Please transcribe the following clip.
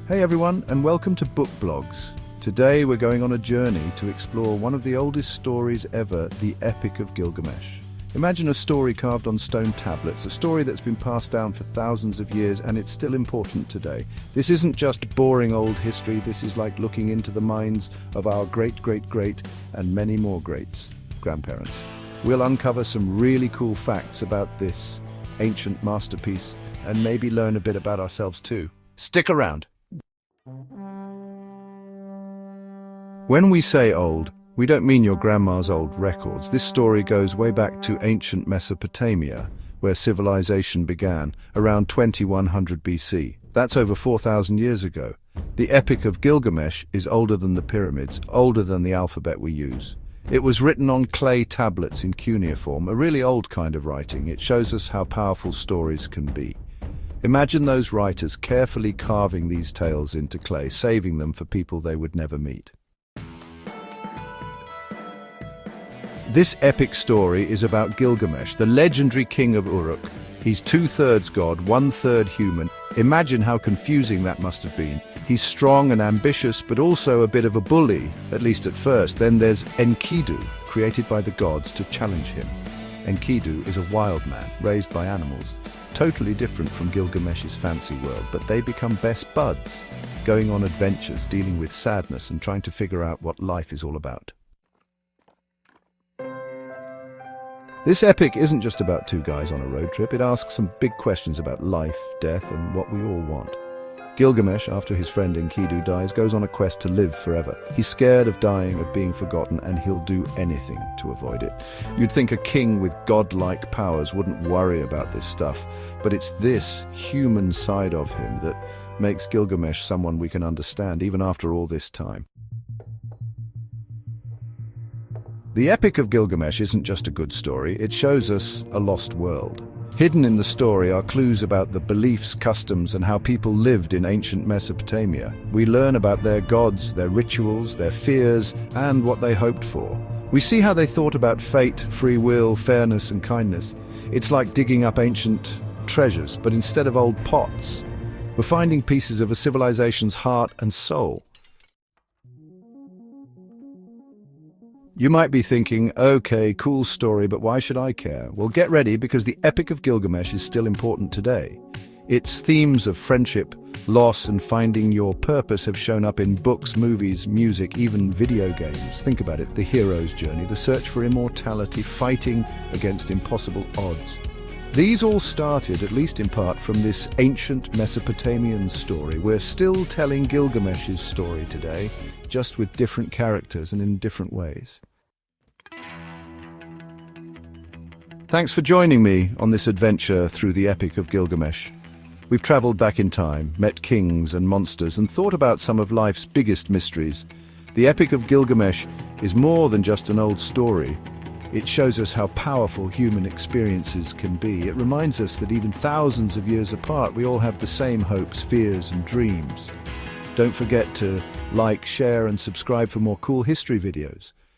Hey everyone, and welcome to Book Blogs. Today we're going on a journey to explore one of the oldest stories ever, the Epic of Gilgamesh. Imagine a story carved on stone tablets, a story that's been passed down for thousands of years and it's still important today. This isn't just boring old history, this is like looking into the minds of our great-great-great and many more greats, grandparents. We'll uncover some really cool facts about this ancient masterpiece and maybe learn a bit about ourselves too. Stick around! When we say old, we don't mean your grandma's old records. This story goes way back to ancient Mesopotamia, where civilization began, around 2100 BC. That's over 4,000 years ago. The Epic of Gilgamesh is older than the pyramids, older than the alphabet we use. It was written on clay tablets in cuneiform, a really old kind of writing. It shows us how powerful stories can be. Imagine those writers carefully carving these tales into clay, saving them for people they would never meet. This epic story is about Gilgamesh, the legendary king of Uruk. He's 2/3 god, 1/3 human. Imagine how confusing that must have been. He's strong and ambitious, but also a bit of a bully, at least at first. Then there's Enkidu, created by the gods to challenge him. Enkidu is a wild man, raised by animals. Totally different from Gilgamesh's fancy world, but they become best buds, going on adventures, dealing with sadness and trying to figure out what life is all about. This epic isn't just about two guys on a road trip, it asks some big questions about life, death, and what we all want. Gilgamesh, after his friend Enkidu dies, goes on a quest to live forever. He's scared of dying, of being forgotten, and he'll do anything to avoid it. You'd think a king with godlike powers wouldn't worry about this stuff, but it's this human side of him that makes Gilgamesh someone we can understand, even after all this time. The Epic of Gilgamesh isn't just a good story, it shows us a lost world. Hidden in the story are clues about the beliefs, customs, and how people lived in ancient Mesopotamia. We learn about their gods, their rituals, their fears, and what they hoped for. We see how they thought about fate, free will, fairness, and kindness. It's like digging up ancient treasures, but instead of old pots, we're finding pieces of a civilization's heart and soul. You might be thinking, okay, cool story, but why should I care? Well, get ready, because the Epic of Gilgamesh is still important today. Its themes of friendship, loss, and finding your purpose have shown up in books, movies, music, even video games. Think about it, the hero's journey, the search for immortality, fighting against impossible odds. These all started, at least in part, from this ancient Mesopotamian story. We're still telling Gilgamesh's story today, just with different characters and in different ways. Thanks for joining me on this adventure through the Epic of Gilgamesh. We've traveled back in time, met kings and monsters, and thought about some of life's biggest mysteries. The Epic of Gilgamesh is more than just an old story. It shows us how powerful human experiences can be. It reminds us that even thousands of years apart, we all have the same hopes, fears, and dreams. Don't forget to like, share, and subscribe for more cool history videos.